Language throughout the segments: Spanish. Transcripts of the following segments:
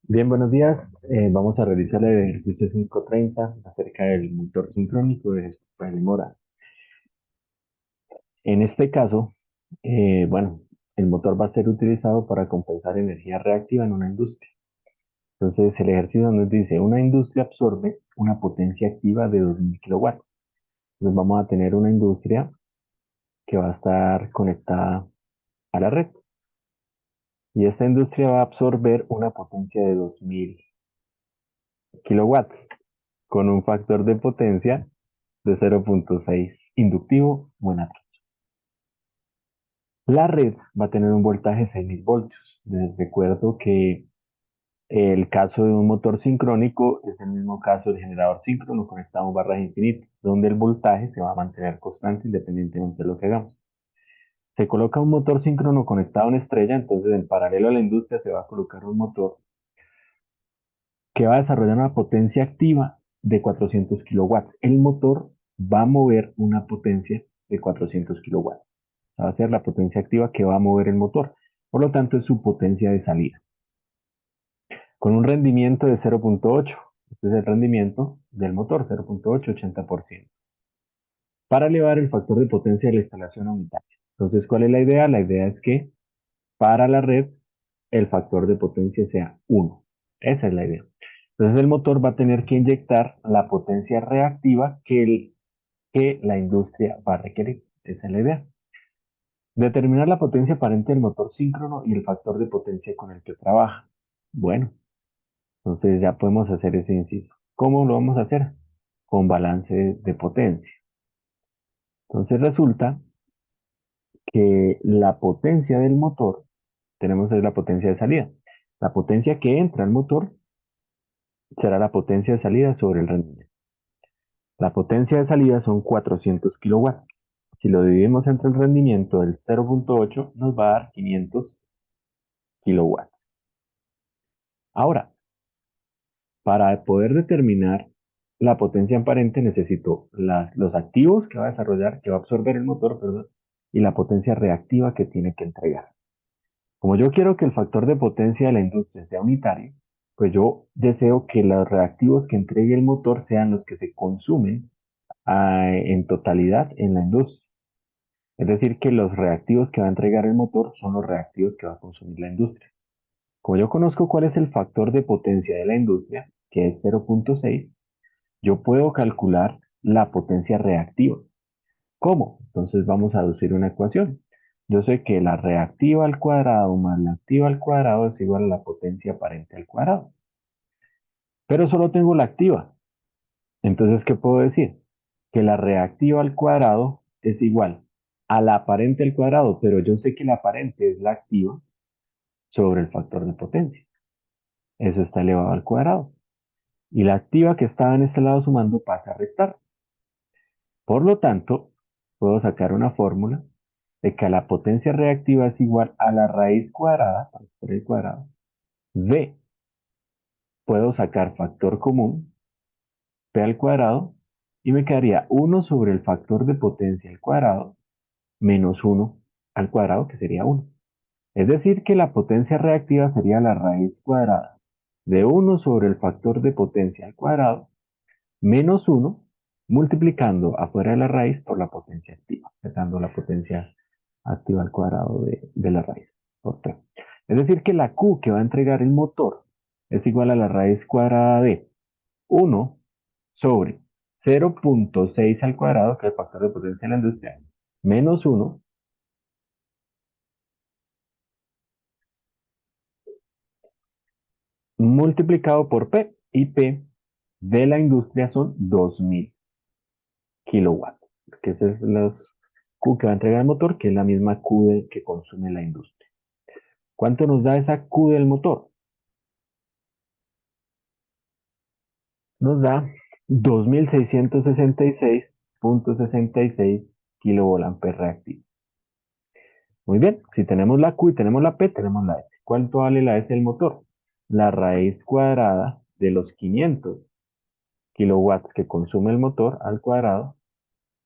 Bien, buenos días. Vamos a realizar el ejercicio 530 acerca del motor sincrónico de Jesús Pérez Mora. En este caso, bueno, el motor va a ser utilizado para compensar energía reactiva en una industria. Entonces, el ejercicio nos dice, una industria absorbe una potencia activa de 2000 kilowatts. Entonces, vamos a tener una industria que va a estar conectada a la red. Y esta industria va a absorber una potencia de 2000 kilowatts con un factor de potencia de 0,6 inductivo, buena. La red va a tener un voltaje de 6000 voltios. Les recuerdo que el caso de un motor sincrónico es el mismo caso del generador síncrono conectado a un barras infinito, donde el voltaje se va a mantener constante independientemente de lo que hagamos. Se coloca un motor síncrono conectado a una estrella, entonces en paralelo a la industria se va a colocar un motor que va a desarrollar una potencia activa de 400 kilowatts. El motor va a mover una potencia de 400 kilowatts. Va a ser la potencia activa que va a mover el motor. Por lo tanto, es su potencia de salida. Con un rendimiento de 0,8. Este es el rendimiento del motor, 0,8, 80%. Para elevar el factor de potencia de la instalación unitaria. Entonces, ¿cuál es la idea? La idea es que para la red el factor de potencia sea 1. Esa es la idea. Entonces, el motor va a tener que inyectar la potencia reactiva que la industria va a requerir. Esa es la idea. Determinar la potencia aparente del motor síncrono y el factor de potencia con el que trabaja. Bueno, entonces ya podemos hacer ese inciso. ¿Cómo lo vamos a hacer? Con balance de potencia. Entonces resulta que la potencia del motor, tenemos ahí la potencia de salida. La potencia que entra al motor será la potencia de salida sobre el rendimiento. La potencia de salida son 400 kilowatts. Si lo dividimos entre el rendimiento del 0,8 nos va a dar 500 kilowatts. Ahora, para poder determinar la potencia aparente necesito los activos que va a desarrollar, que va a absorber el motor, perdón, y la potencia reactiva que tiene que entregar. Como yo quiero que el factor de potencia de la industria sea unitario, pues yo deseo que los reactivos que entregue el motor sean los que se consumen en totalidad en la industria. Es decir, que los reactivos que va a entregar el motor son los reactivos que va a consumir la industria. Como yo conozco cuál es el factor de potencia de la industria, que es 0,6, yo puedo calcular la potencia reactiva. ¿Cómo? Entonces vamos a deducir una ecuación. Yo sé que la reactiva al cuadrado más la activa al cuadrado es igual a la potencia aparente al cuadrado. Pero solo tengo la activa. Entonces, ¿qué puedo decir? Que la reactiva al cuadrado es igual a la aparente al cuadrado, pero yo sé que la aparente es la activa sobre el factor de potencia. Eso está elevado al cuadrado. Y la activa que estaba en este lado sumando pasa a restar. Por lo tanto, puedo sacar una fórmula de que la potencia reactiva es igual a la raíz cuadrada, por el cuadrado, de, puedo sacar factor común, p al cuadrado, y me quedaría 1 sobre el factor de potencia al cuadrado, menos 1 al cuadrado, que sería 1. Es decir, que la potencia reactiva sería la raíz cuadrada de 1 sobre el factor de potencia al cuadrado, menos 1, multiplicando afuera de la raíz por la potencia activa, sacando la potencia activa al cuadrado de la raíz por 3. Es decir, que la Q que va a entregar el motor es igual a la raíz cuadrada de 1 sobre 0,6 al cuadrado, que es el factor de potencia en la industria, menos 1, multiplicado por P. Y P de la industria son 2000 kilowatts, que ese es la Q que va a entregar el motor, que es la misma Q que consume la industria. ¿Cuánto nos da esa Q del motor? Nos da 2666.66 kilovolamperes reactivos. Muy bien, si tenemos la Q y tenemos la P, tenemos la S. ¿Cuánto vale la S del motor? La raíz cuadrada de los 500 kilowatts que consume el motor al cuadrado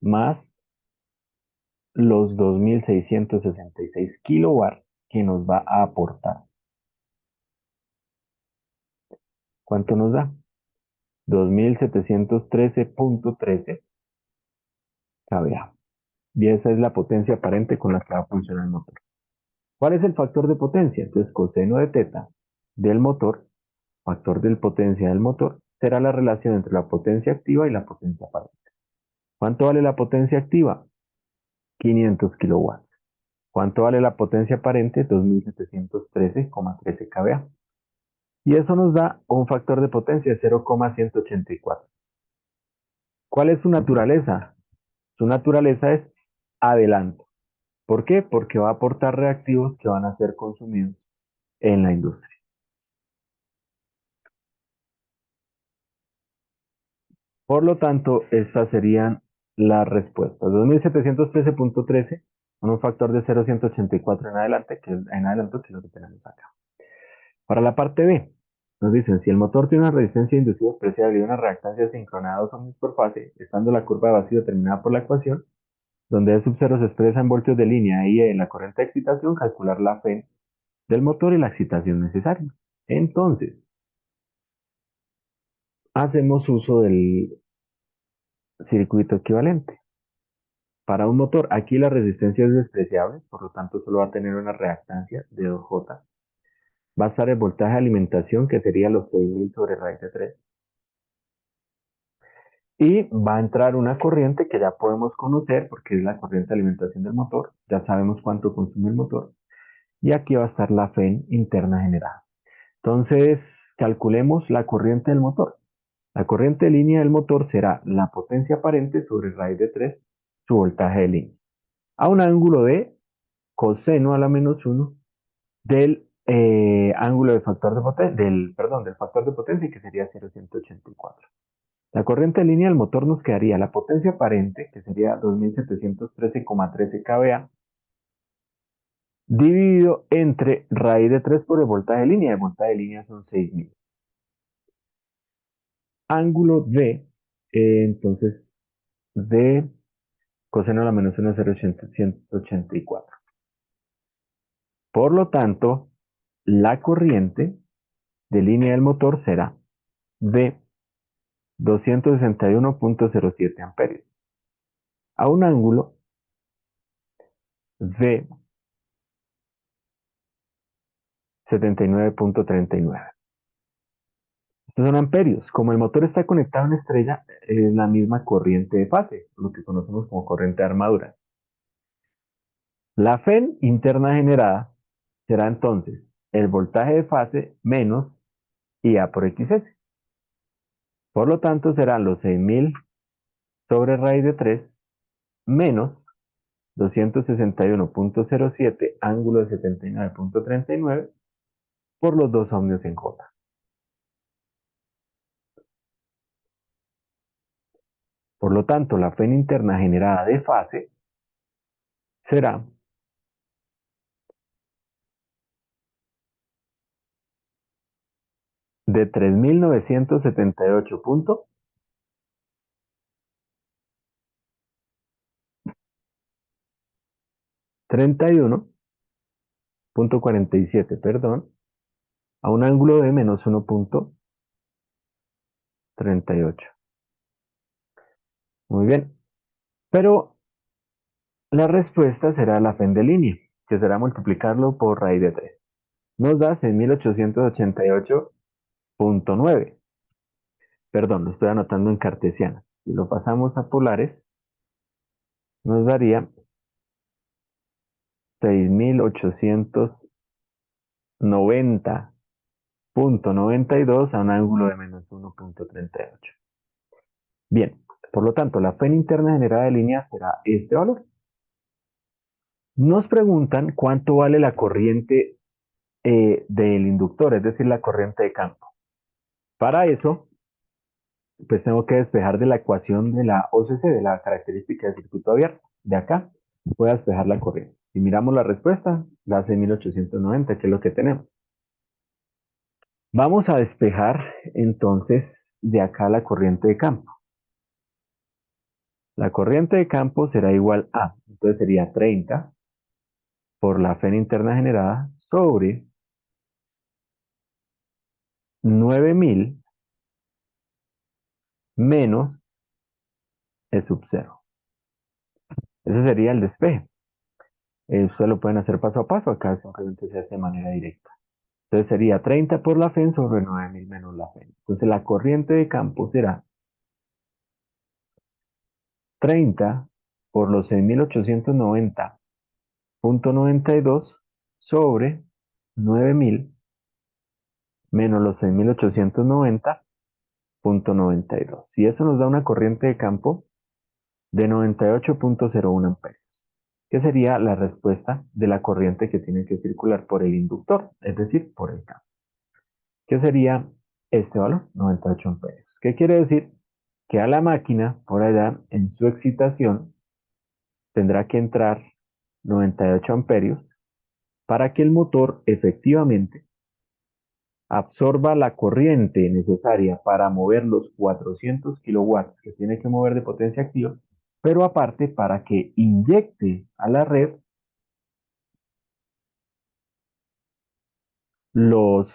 más los 2666 kilowatts que nos va a aportar. ¿Cuánto nos da? 2713.13 kVA. Y esa es la potencia aparente con la que va a funcionar el motor. ¿Cuál es el factor de potencia? Entonces, coseno de teta del motor, factor de potencia del motor, será la relación entre la potencia activa y la potencia aparente. ¿Cuánto vale la potencia activa? 500 kilowatts. ¿Cuánto vale la potencia aparente? 2713,13 kVA. Y eso nos da un factor de potencia de 0,184. ¿Cuál es su naturaleza? Su naturaleza es adelanto. ¿Por qué? Porque va a aportar reactivos que van a ser consumidos en la industria. Por lo tanto, estas serían las respuestas. 2713.13 con un factor de 0,184 en adelante, que es lo que tenemos acá. Para la parte B, nos dicen, si el motor tiene una resistencia inducida despreciable y una reactancia sincronada 2 ohms por fase, estando la curva de vacío determinada por la ecuación, donde E sub 0 se expresa en voltios de línea y E en la corriente de excitación, calcular la F del motor y la excitación necesaria. Entonces, hacemos uso del circuito equivalente. Para un motor, aquí la resistencia es despreciable, por lo tanto solo va a tener una reactancia de 2J. Va a estar el voltaje de alimentación, que sería los 6000 sobre raíz de 3. Y va a entrar una corriente que ya podemos conocer, porque es la corriente de alimentación del motor. Ya sabemos cuánto consume el motor. Y aquí va a estar la FEN interna generada. Entonces, calculemos la corriente del motor. La corriente de línea del motor será la potencia aparente sobre raíz de 3, su voltaje de línea, a un ángulo de coseno a la menos 1 del ángulo de factor de potencia, del factor de potencia, que sería 0,184. La corriente de línea del motor nos quedaría la potencia aparente, que sería 2713,13 kVA, dividido entre raíz de 3 por el voltaje de línea. El voltaje de línea son 6000. Ángulo de, entonces, de coseno a la menos 1 es 0,184. Por lo tanto, la corriente de línea del motor será de 261.07 amperios a un ángulo de 79.39. Estos son amperios. Como el motor está conectado a una estrella, es la misma corriente de fase, lo que conocemos como corriente de armadura. La FEN interna generada será entonces el voltaje de fase menos IA por XS. Por lo tanto, serán los 6000 sobre raíz de 3 menos 261.07 ángulo de 79.39 por los 2 ohmios en J. Por lo tanto, la FEN interna generada de fase será de 3978.31.47, perdón, a un ángulo de menos 1.38. Muy bien. Pero la respuesta será la FEN de línea, que será multiplicarlo por raíz de 3. Nos da 6888.9. Perdón, lo estoy anotando en cartesiana. Si lo pasamos a polares, nos daría 6890.92 a un ángulo de menos 1.38. Bien, por lo tanto, la FEN interna generada de línea será este valor. Nos preguntan cuánto vale la corriente del inductor, es decir, la corriente de campo. Para eso, pues tengo que despejar de la ecuación de la OCC, de la característica del circuito abierto. De acá voy a despejar la corriente. Si miramos la respuesta, da 6890, que es lo que tenemos. Vamos a despejar entonces de acá la corriente de campo. La corriente de campo será igual a, entonces sería 30 por la FEN interna generada sobre 9000 menos E sub 0. Ese sería el despeje. Eso lo pueden hacer paso a paso, acá simplemente se hace de manera directa. Entonces sería 30 por la FEN sobre 9000 menos la FEN. Entonces la corriente de campo será 30 por los 6890.92 sobre 9000 menos los 6890.92. Y eso nos da una corriente de campo de 98.01 amperios, que sería la respuesta de la corriente que tiene que circular por el inductor, es decir, por el campo, que sería este valor, 98 amperios. ¿Qué quiere decir? Que a la máquina, por allá, en su excitación, tendrá que entrar 98 amperios para que el motor efectivamente absorba la corriente necesaria para mover los 400 kilowatts que tiene que mover de potencia activa, pero aparte para que inyecte a la red los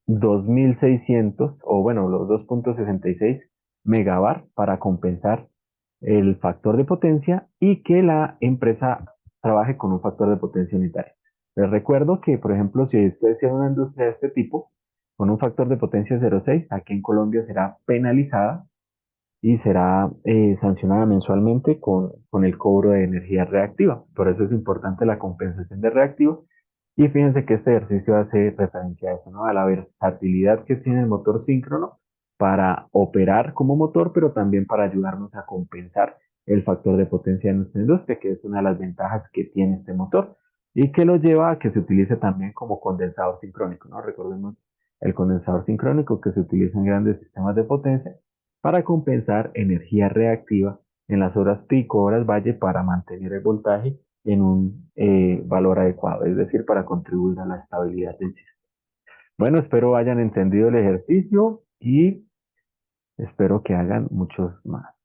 2600 o bueno, los 2.66 megabar para compensar el factor de potencia y que la empresa trabaje con un factor de potencia unitario. Les recuerdo que, por ejemplo, si ustedes tienen una industria de este tipo, con un factor de potencia 0,6, aquí en Colombia será penalizada y será sancionada mensualmente con el cobro de energía reactiva. Por eso es importante la compensación de reactivos. Y fíjense que este ejercicio hace referencia a eso, ¿no? A la versatilidad que tiene el motor síncrono para operar como motor, pero también para ayudarnos a compensar el factor de potencia de nuestra industria, que es una de las ventajas que tiene este motor y que lo lleva a que se utilice también como condensador sincrónico, ¿no? Recordemos el condensador sincrónico que se utiliza en grandes sistemas de potencia para compensar energía reactiva en las horas pico, horas valle, para mantener el voltaje en un valor adecuado, es decir, para contribuir a la estabilidad del sistema. Bueno, espero hayan entendido el ejercicio y espero que hagan muchos más.